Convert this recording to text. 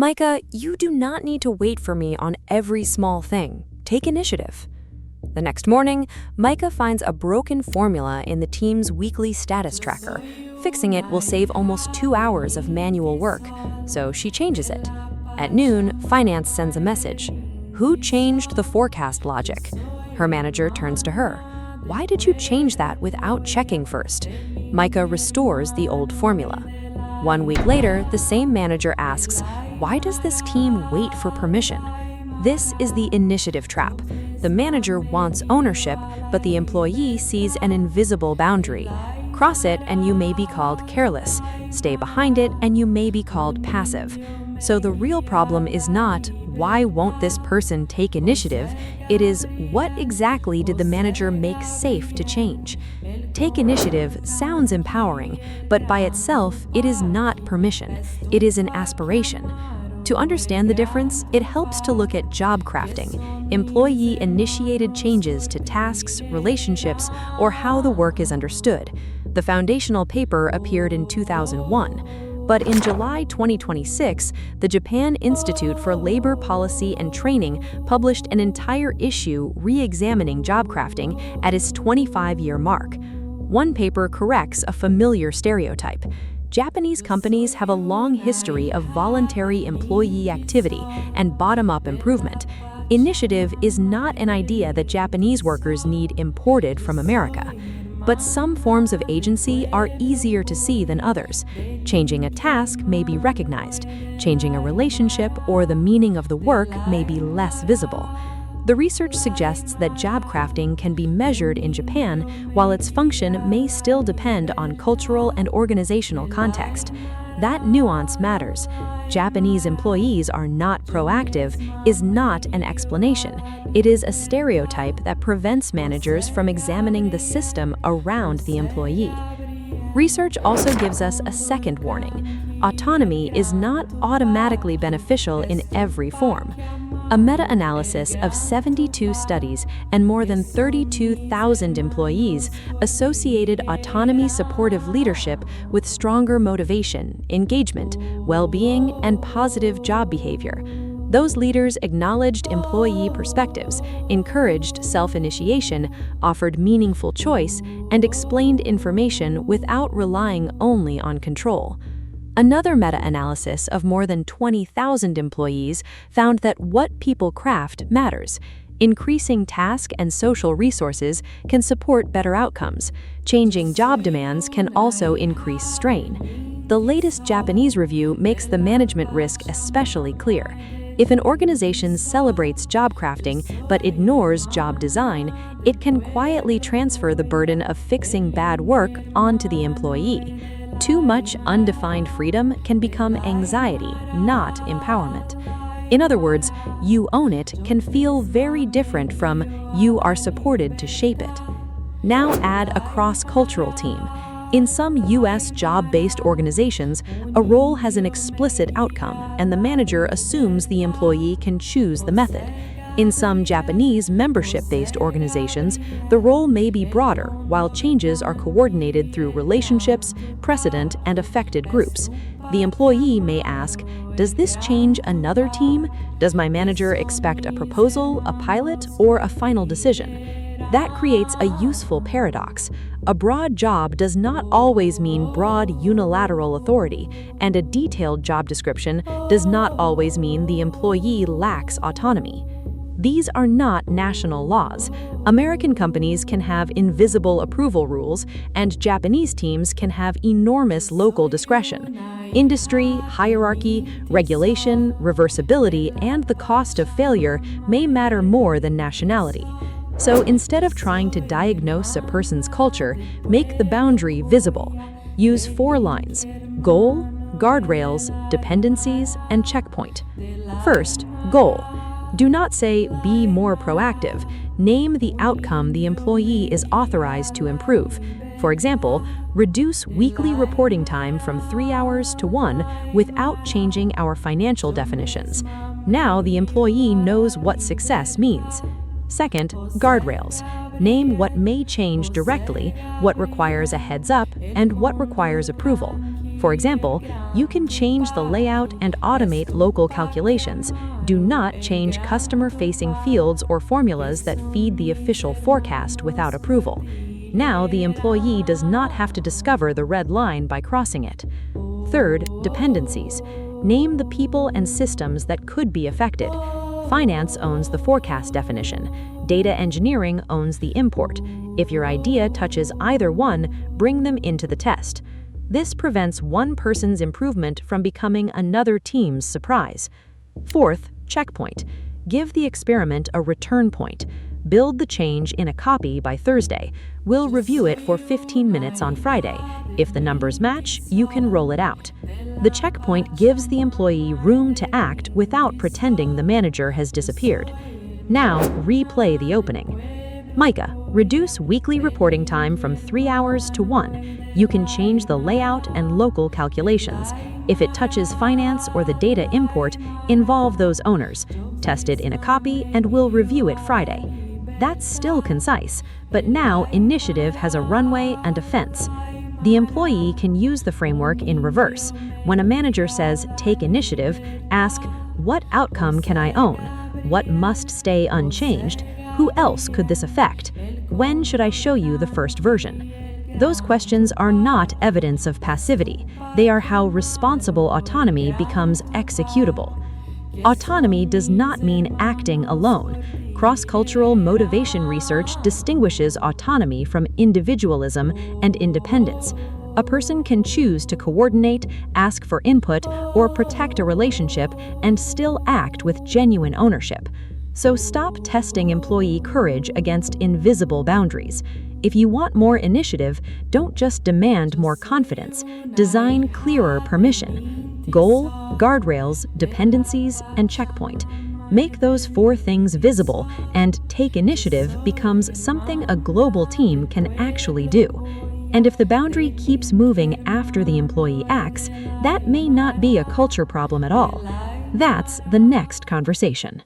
Micah, you do not need to wait for me on every small thing. Take initiative. The next morning, Micah finds a broken formula in the team's weekly status tracker. Fixing it will save almost 2 hours of manual work, so she changes it. At noon, finance sends a message. Who changed the forecast logic? Her manager turns to her. Why did you change that without checking first? Micah restores the old formula. 1 week later, the same manager asks, why does this team wait for permission? This is the initiative trap. The manager wants ownership, but the employee sees an invisible boundary. Cross it and you may be called careless. Stay behind it and you may be called passive. So the real problem is not, why won't this person take initiative? It is, what exactly did the manager make safe to change? Take initiative sounds empowering, but by itself, it is not permission. It is an aspiration. To understand the difference, it helps to look at job crafting, employee-initiated changes to tasks, relationships, or how the work is understood. The foundational paper appeared in 2001. But in July 2026, the Japan Institute for Labor Policy and Training published an entire issue re-examining job crafting at its 25-year mark. One paper corrects a familiar stereotype. Japanese companies have a long history of voluntary employee activity and bottom-up improvement. Initiative is not an idea that Japanese workers need imported from America. But some forms of agency are easier to see than others. Changing a task may be recognized. Changing a relationship or the meaning of the work may be less visible. The research suggests that job crafting can be measured in Japan, while its function may still depend on cultural and organizational context. That nuance matters. Japanese employees are not proactive is not an explanation. It is a stereotype that prevents managers from examining the system around the employee. Research also gives us a second warning. Autonomy is not automatically beneficial in every form. A meta-analysis of 72 studies and more than 32,000 employees associated autonomy-supportive leadership with stronger motivation, engagement, well-being, and positive job behavior. Those leaders acknowledged employee perspectives, encouraged self-initiation, offered meaningful choice, and explained information without relying only on control. Another meta-analysis of more than 20,000 employees found that what people craft matters. Increasing task and social resources can support better outcomes. Changing job demands can also increase strain. The latest Japanese review makes the management risk especially clear. If an organization celebrates job crafting but ignores job design, it can quietly transfer the burden of fixing bad work onto the employee. Too much undefined freedom can become anxiety, not empowerment. In other words, you own it can feel very different from you are supported to shape it. Now add a cross-cultural team. In some U.S. job-based organizations, a role has an explicit outcome, and the manager assumes the employee can choose the method. In some Japanese membership-based organizations, the role may be broader, while changes are coordinated through relationships, precedent, and affected groups. The employee may ask, does this change another team? Does my manager expect a proposal, a pilot, or a final decision? That creates a useful paradox. A broad job does not always mean broad unilateral authority, and a detailed job description does not always mean the employee lacks autonomy. These are not national laws. American companies can have invisible approval rules, and Japanese teams can have enormous local discretion. Industry, hierarchy, regulation, reversibility, and the cost of failure may matter more than nationality. So instead of trying to diagnose a person's culture, make the boundary visible. Use 4 lines: goal, guardrails, dependencies, and checkpoint. First, goal. Do not say, be more proactive. Name the outcome the employee is authorized to improve. For example, reduce weekly reporting time from 3 hours to 1 without changing our financial definitions. Now the employee knows what success means. Second, guardrails. Name what may change directly, what requires a heads up, and what requires approval. For example, you can change the layout and automate local calculations. Do not change customer-facing fields or formulas that feed the official forecast without approval. Now, the employee does not have to discover the red line by crossing it. Third, dependencies. Name the people and systems that could be affected. Finance owns the forecast definition. Data engineering owns the import. If your idea touches either one, bring them into the test. This prevents one person's improvement from becoming another team's surprise. Fourth, checkpoint. Give the experiment a return point. Build the change in a copy by Thursday. We'll review it for 15 minutes on Friday. If the numbers match, you can roll it out. The checkpoint gives the employee room to act without pretending the manager has disappeared. Now, replay the opening. Micah, reduce weekly reporting time from 3 hours to 1. You can change the layout and local calculations. If it touches finance or the data import, involve those owners. Test it in a copy and we'll review it Friday. That's still concise, but now initiative has a runway and a fence. The employee can use the framework in reverse. When a manager says, "Take initiative," ask, "What outcome can I own? What must stay unchanged? Who else could this affect? When should I show you the first version?" Those questions are not evidence of passivity. They are how responsible autonomy becomes executable. Autonomy does not mean acting alone. Cross-cultural motivation research distinguishes autonomy from individualism and independence. A person can choose to coordinate, ask for input, or protect a relationship and still act with genuine ownership. So stop testing employee courage against invisible boundaries. If you want more initiative, don't just demand more confidence. Design clearer permission. Goal, guardrails, dependencies, and checkpoint. Make those 4 things visible, and take initiative becomes something a global team can actually do. And if the boundary keeps moving after the employee acts, that may not be a culture problem at all. That's the next conversation.